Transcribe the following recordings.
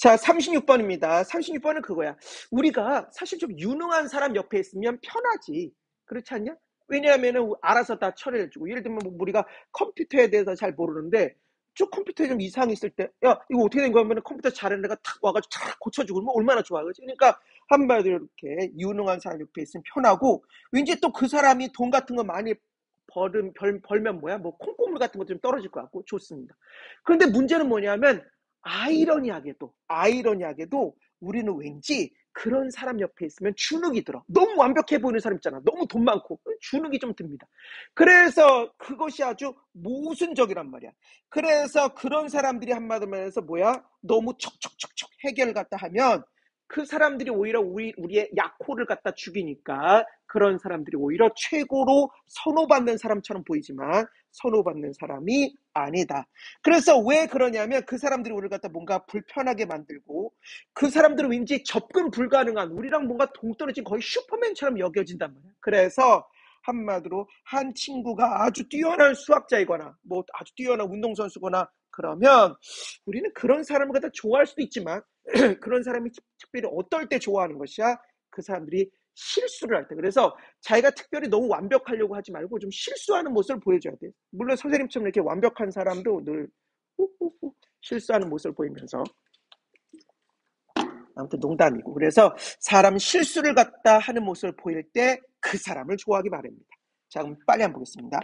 자, 36번입니다. 36번은 그거야. 우리가 사실 좀 유능한 사람 옆에 있으면 편하지. 그렇지 않냐? 왜냐하면은 알아서 다 처리해주고. 예를 들면 뭐 우리가 컴퓨터에 대해서 잘 모르는데 쭉 컴퓨터에 좀 이상이 있을 때, 야, 이거 어떻게 된 거야? 하면 컴퓨터 잘하는 애가 탁 와가지고 탁 고쳐주고 그러면 얼마나 좋아. 그렇지? 그러니까 한마디로 이렇게 유능한 사람 옆에 있으면 편하고, 왠지 또 그 사람이 돈 같은 거 많이 벌면 뭐야? 뭐 콩고물 같은 거 좀 떨어질 것 같고 좋습니다. 그런데 문제는 뭐냐면 아이러니하게도 우리는 왠지 그런 사람 옆에 있으면 주눅이 들어. 너무 완벽해 보이는 사람 있잖아. 너무 돈 많고 주눅이 좀 듭니다. 그래서 그것이 아주 모순적이란 말이야. 그래서 그런 사람들이 한마디로 말해서 뭐야? 너무 척척척척 해결을 갖다 하면 그 사람들이 오히려 우리의 약호를 갖다 죽이니까 그런 사람들이 오히려 최고로 선호받는 사람처럼 보이지만 선호받는 사람이 아니다. 그래서 왜 그러냐면 그 사람들이 우리를 갖다 뭔가 불편하게 만들고 그 사람들은 왠지 접근 불가능한 우리랑 뭔가 동떨어진 거의 슈퍼맨처럼 여겨진단 말이야. 그래서 한마디로 한 친구가 아주 뛰어난 수학자이거나 뭐 아주 뛰어난 운동선수거나 그러면 우리는 그런 사람을 갖다 좋아할 수도 있지만 그런 사람이 특별히 어떨 때 좋아하는 것이야? 그 사람들이 실수를 할 때. 그래서 자기가 특별히 너무 완벽하려고 하지 말고 좀 실수하는 모습을 보여줘야 돼. 물론 선생님처럼 이렇게 완벽한 사람도 늘 실수하는 모습을 보이면서 아무튼 농담이고. 그래서 사람 실수를 갖다 하는 모습을 보일 때 그 사람을 좋아하기 바랍니다. 자, 그럼 빨리 한번 보겠습니다.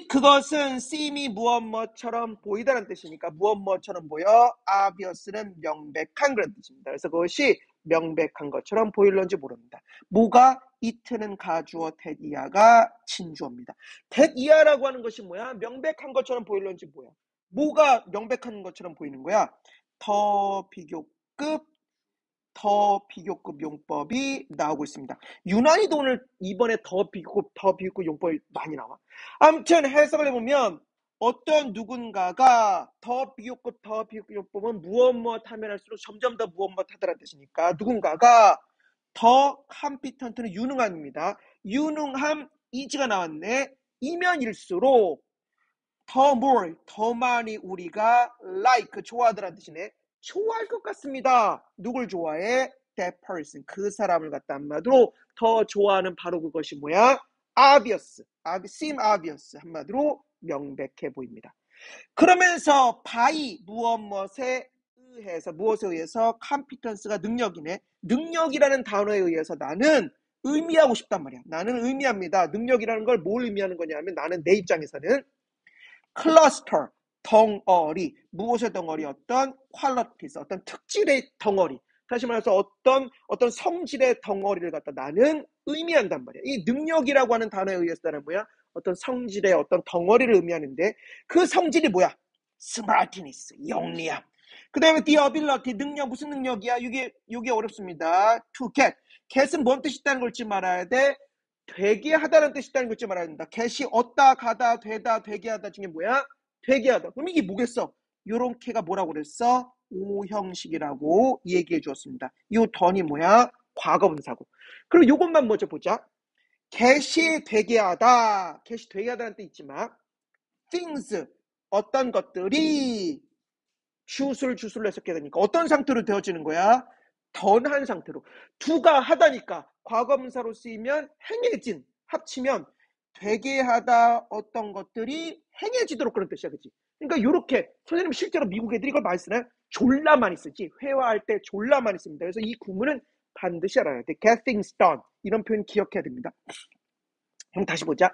그것은 seem이 무엇처럼 보이다는 뜻이니까 무엇처럼 보여? obvious는 명백한 그런 뜻입니다. 그래서 그것이 명백한 것처럼 보일런지 모릅니다. 뭐가? it는 가주어 that이야가 진주어입니다. that이야라고 하는 것이 뭐야? 명백한 것처럼 보일런지 뭐야? 뭐가 명백한 것처럼 보이는 거야? 더 비교급 용법이 나오고 있습니다. 유난히도 오늘 이번에 더 비교급 용법이 많이 나와. 아무튼 해석을 해보면 어떤 누군가가 더 비교급 용법은 무엇 하면 할수록 점점 더 무엇 하더라는 뜻이니까 누군가가 더 컴피턴트는 유능함입니다. 유능함 이지가 나왔네. 이면일수록 더 많이 우리가 좋아하더라는 뜻이네. 좋아할 것 같습니다. 누굴 좋아해? That person. 그 사람을 갖다 한마디로 더 좋아하는 바로 그것이 뭐야? seem obvious. 한마디로 명백해 보입니다. 그러면서 by 무엇에 의해서 competence가 능력이네. 능력이라는 단어에 의해서 나는 의미하고 싶단 말이야. 나는 의미합니다. 능력이라는 걸 뭘 의미하는 거냐면 나는 내 입장에서는 클러스터, 덩어리, 무엇의 덩어리? 어떤 퀄리티스, 어떤 특질의 덩어리. 다시 말해서 어떤 성질의 덩어리를 갖다 나는 의미한단 말이야. 이 능력이라고 하는 단어에 의해서 나는 뭐야? 어떤 성질의 어떤 덩어리를 의미하는데 그 성질이 뭐야? smartness, 영리함. 그 다음에 the ability, 능력, 무슨 능력이야? 이게 어렵습니다. to get은 뭔 뜻이 있다는 걸 잊지 말아야 돼. 되게 하다는 뜻이 있다는 걸 잊지 말아야 된다. get이 얻다, 가다, 되다, 되게 하다 중에 뭐야? 되게 하다. 그럼 이게 뭐겠어? 요렇게가 뭐라고 그랬어? 오형식이라고 얘기해 주었습니다. 요 던이 뭐야? 과거분사고. 그럼 요것만 먼저 보자. get이 되게 하다. get이 되게 하다는 뜻 있지만 things, 어떤 것들이 주술로 해석해야 되니까 어떤 상태로 되어지는 거야? 던한 상태로. 두가 하다니까 과거분사로 쓰이면 행해진, 합치면 되게 하다 어떤 것들이 행해지도록 그런 뜻이야. 그치? 그러니까 요렇게 선생님 실제로 미국 애들이 이걸 많이 쓰나요? 졸라 많이 쓰지. 회화할 때 졸라 많이 씁니다. 그래서 이 구문은 반드시 알아야 돼. get things done. 이런 표현 기억해야 됩니다. 그럼 다시 보자.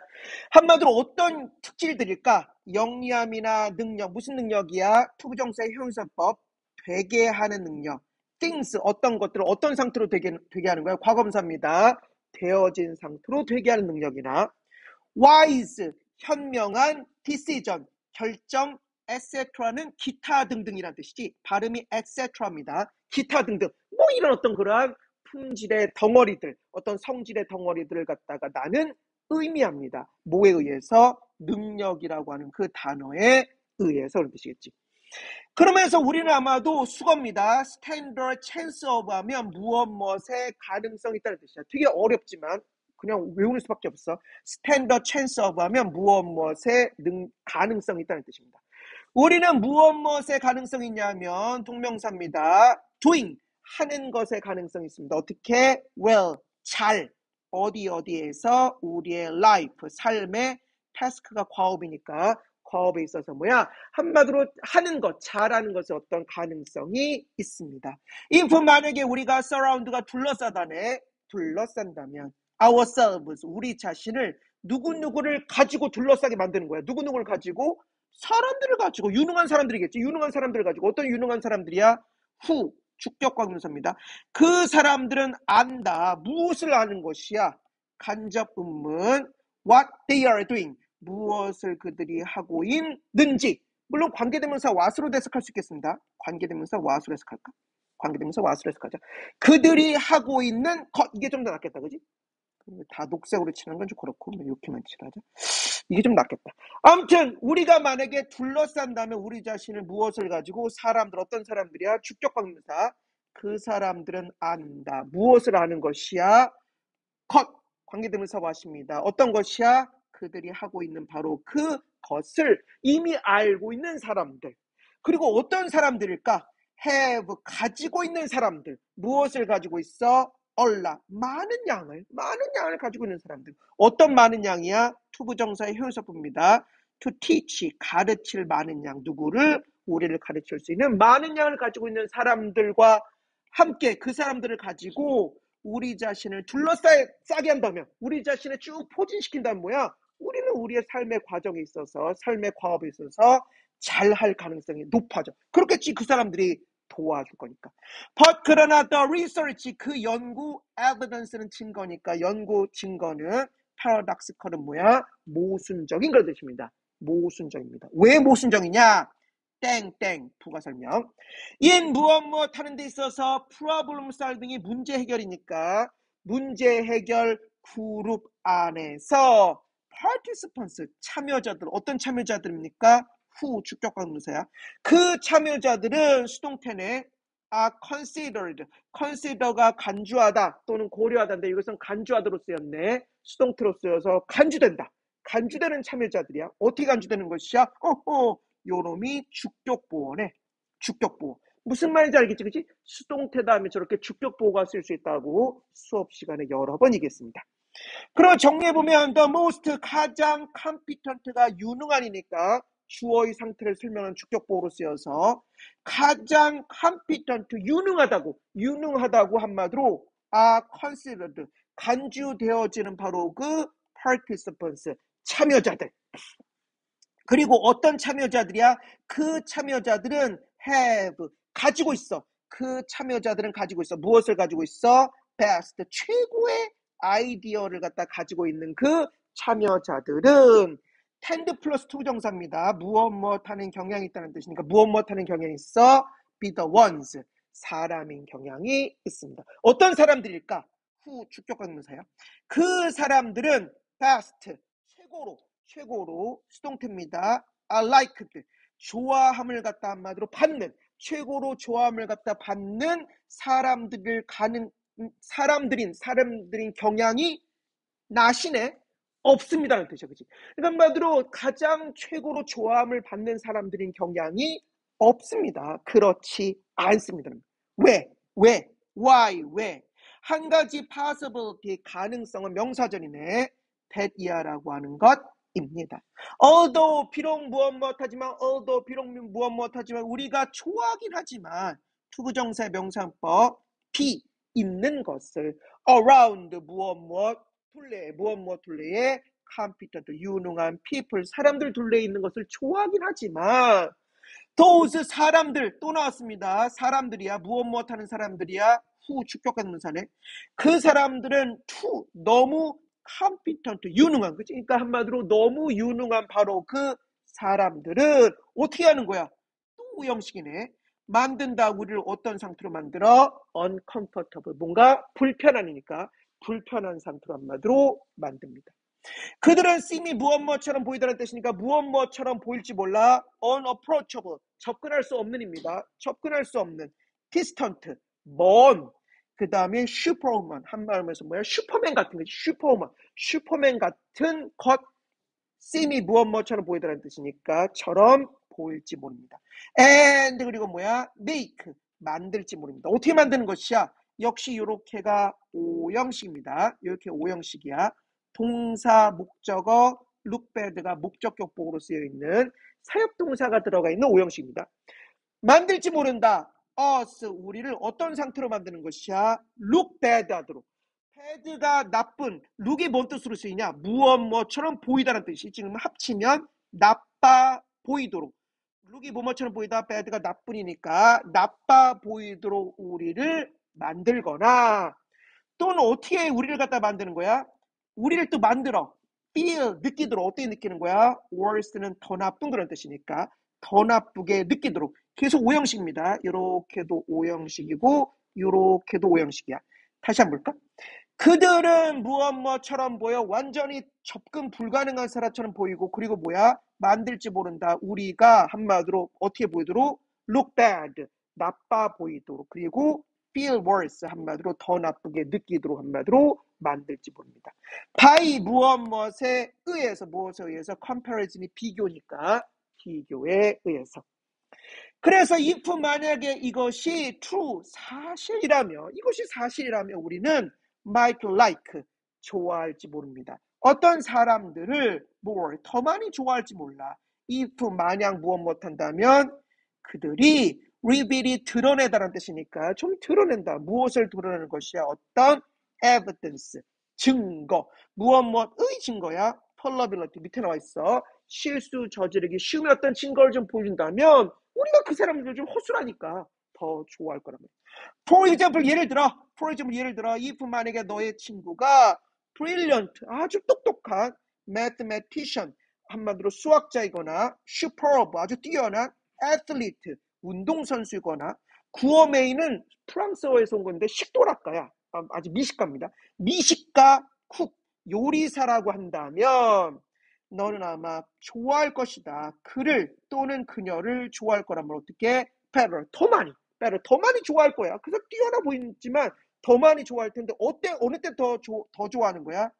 한마디로 어떤 특질들일까? 영리함이나 능력, 무슨 능력이야? 투부정사의 형용사법, 되게 하는 능력. things, 어떤 것들을 어떤 상태로 되게 하는 거야? 과거분사입니다. 되어진 상태로 되게 하는 능력이나 wise, 현명한 decision, 결정, etc는 기타 등등이란 뜻이지 발음이 etc입니다. 기타 등등 뭐 이런 어떤 그러한 품질의 덩어리들, 어떤 성질의 덩어리들을 갖다가 나는 의미합니다. 뭐에 의해서? 능력이라고 하는 그 단어에 의해서 그런 뜻이겠지. 그러면서 우리는 아마도 수거입니다. standard chance of 하면 무엇의 가능성이 있다는 뜻이야. 되게 어렵지만 그냥 외우는 수밖에 없어. standard chance of 하면 무엇의 가능성이 있다는 뜻입니다. 우리는 무엇의 가능성이 있냐면 동명사입니다. doing, 하는 것의 가능성이 있습니다. 어떻게? well, 잘, 어디에서 우리의 life, 삶의 task가 과업이니까 과업에 있어서 뭐야? 한마디로 하는 것, 잘하는 것에 어떤 가능성이 있습니다. if 만약에 우리가 surround가 둘러싼다면 ourselves, 우리 자신을 누구누구를 가지고 둘러싸게 만드는 거야. 누구누구를 가지고? 사람들을 가지고, 유능한 사람들이겠지. 유능한 사람들을 가지고. 어떤 유능한 사람들이야? who, 주격관계사입니다. 그 사람들은 안다. 무엇을 아는 것이야? 간접 의문 what they are doing, 무엇을 그들이 하고 있는지. 물론 관계대명사 what으로 해석할 수 있겠습니다. 관계대명사 what으로 해석할까? 관계대명사 what으로 해석하자. 그들이 하고 있는 것. 이게 좀 더 낫겠다, 그지? 다 녹색으로 치는 건 좀 그렇고 이렇게만 칠하자. 이게 좀 낫겠다. 아무튼 우리가 만약에 둘러싼다면 우리 자신을 무엇을 가지고? 사람들, 어떤 사람들이야? 주격관계사. 그 사람들은 안다. 무엇을 아는 것이야? 것, 관계대명사 왔습니다. 어떤 것이야? 그들이 하고 있는 바로 그 것을 이미 알고 있는 사람들. 그리고 어떤 사람들일까? have, 가지고 있는 사람들. 무엇을 가지고 있어? 얼라, 많은 양을 가지고 있는 사람들. 어떤 많은 양이야? 투부정사의 효용사입니다. to teach, 가르칠 많은 양. 누구를? 우리를 가르칠 수 있는 많은 양을 가지고 있는 사람들과 함께 그 사람들을 가지고 우리 자신을 둘러싸게 한다면, 우리 자신을 쭉 포진시킨다면 뭐야? 우리는 우리의 삶의 과정에 있어서, 삶의 과업에 있어서 잘할 가능성이 높아져. 그렇겠지. 그 사람들이 도와줄 거니까. But 그러나 the research, 그 연구, evidence는 증거니까, 연구 증거는 paradoxical은 뭐야? 모순적인 걸 뜻입니다. 모순적입니다. 왜 모순적이냐? 땡땡 부가 설명. in 무엇 하는 데 있어서 problem solving이 문제 해결이니까 문제 해결 그룹 안에서 participants, 참여자들, 어떤 참여자들입니까? who, 주격관계사야. 그 참여자들은 수동태네 consider가 간주하다 또는 고려하다인데 이것은 간주하다로 쓰였네. 수동태로 쓰여서 간주된다. 간주되는 참여자들이야. 어떻게 간주되는 것이야? 요놈이 주격보어네. 주격보어. 무슨 말인지 알겠지, 그치? 수동태 다음에 저렇게 주격보어가 쓸 수 있다고 수업 시간에 여러 번 얘기했습니다. 그럼 정리해보면 the most, 가장 competent가 유능한이니까 주어의 상태를 설명한 주격보어로 쓰여서 가장 competent, 유능하다고 한마디로 considered, 간주되어지는 바로 그 participants, 참여자들. 그리고 어떤 참여자들이야? 그 참여자들은 have, 가지고 있어. 그 참여자들은 가지고 있어. 무엇을 가지고 있어? best, 최고의 아이디어를 갖다 가지고 있는 그 참여자들은 tend 플러스 to 정사입니다. 무엇 하는 경향이 있다는 뜻이니까 무엇 하는 경향이 있어? be the ones, 사람인 경향이 있습니다. 어떤 사람들일까? who, 주격관계사야. 그 사람들은 best, 최고로 수동태입니다. liked, 좋아함을 갖다 한마디로 받는, 최고로 좋아함을 갖다 받는 사람들인 경향이 나시네 없습니다는 뜻이야, 그치? 그러니까 한마디로 가장 최고로 좋아함을 받는 사람들인 경향이 없습니다. 그렇지 않습니다. 왜? 왜? 한 가지 possibility, 가능성은 명사절이네. that이야라고 하는 것입니다. 비록 무엇 하지만 우리가 좋아하긴 하지만 투부정사의 명사법 be, 있는 것을 around 무엇 둘레에 competent, 유능한 people, 사람들 둘레에 있는 것을 좋아하긴 하지만 those, 사람들, 또 나왔습니다. 사람들이야. 무엇 하는 사람들이야? who, 주격관계사네. 그 사람들은 too, 너무 competent, 유능한, 그치? 그러니까 한마디로 너무 유능한 바로 그 사람들은 어떻게 하는 거야? 또 형식이네. 만든다. 우리를 어떤 상태로 만들어? uncomfortable, 뭔가 불편하니까 불편한 상태로 한마디로 만듭니다. 그들은 seem이 무엇처럼 보이다는 뜻이니까 무엇처럼 보일지 몰라. unapproachable, 접근할 수 없는입니다. 접근할 수 없는. distant, 먼. 그 다음에 superwoman, 한말하면서 뭐야? 슈퍼맨 같은 거지. 슈퍼맨 같은 것. seem이 무엇처럼 보이다는 뜻이니까 처럼 보일지 모릅니다. and 그리고 뭐야? make 만들지 모릅니다. 어떻게 만드는 것이야? 역시 요렇게가 오형식입니다. 이렇게 오형식이야. 동사, 목적어, look bad가 목적격 보호로 쓰여 있는 사역동사가 들어가 있는 오형식입니다. 만들지 모른다. us 우리를 어떤 상태로 만드는 것이야? look bad 하도록. bad가 나쁜, look이 뭔 뜻으로 쓰이냐? 무엇 뭐처럼 보이다는 뜻이 지금 합치면 나빠 보이도록. look이 뭐뭐처럼 보이다, bad가 나쁜이니까 나빠 보이도록 우리를 만들거나 또는 어떻게 우리를 갖다 만드는 거야? 우리를 또 만들어. feel, 느끼도록. 어떻게 느끼는 거야? worse는 더 나쁜 그런 뜻이니까 더 나쁘게 느끼도록. 계속 오형식입니다. 요렇게도 오형식이고 요렇게도 오형식이야. 다시 한번 볼까? 그들은 무엇 뭐처럼 보여. 완전히 접근 불가능한 사람처럼 보이고 그리고 뭐야? 만들지 모른다. 우리가 한마디로 어떻게 보이도록? look bad, 나빠 보이도록. 그리고 feel worse, 한마디로 더 나쁘게 느끼도록 한마디로 만들지 모릅니다. by 무엇에 의해서 무엇에 의해서 comparison이 비교니까 비교에 의해서. 그래서 if 만약에 이것이 true, 사실이라면, 이것이 사실이라면 우리는 might like, 좋아할지 모릅니다. 어떤 사람들을 more, 더 많이 좋아할지 몰라. if 만약 무엇 못한다면 그들이 reveal이 드러내다라는 뜻이니까 좀 드러낸다. 무엇을 드러내는 것이야? 어떤 evidence, 증거. 무엇의 증거야? fallibility 밑에 나와 있어. 실수 저지르기 쉬운 어떤 증거를 좀 보여준다면 우리가 그 사람들 좀 허술하니까 더 좋아할 거라면. For example, 예를 들어, if 만약에 너의 친구가 brilliant, 아주 똑똑한 mathematician, 한마디로 수학자이거나 superb, 아주 뛰어난 athlete, 운동선수이거나 구어메이는 프랑스어에서 온 건데 식도락가야. 아주 미식가입니다. 미식가, 쿡, 요리사라고 한다면 너는 아마 좋아할 것이다. 그를 또는 그녀를 좋아할 거라면 어떻게? better, 더 많이 좋아할 거야. 그래서 뛰어나 보이지만 더 많이 좋아할 텐데 어느 때 더 좋아하는 거야?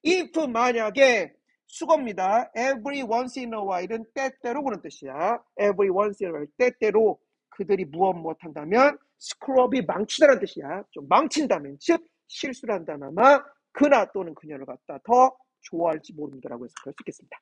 if 만약에 수거입니다. every once in a while은 때때로 그런 뜻이야. every once in a while 때때로 그들이 무엇 한다면 screw업이 망치다라는 뜻이야. 좀 망친다면 즉 실수를 한다면 아마 그나 또는 그녀를 갖다 더 좋아할지 모릅니다라고 해석할 수 있겠습니다.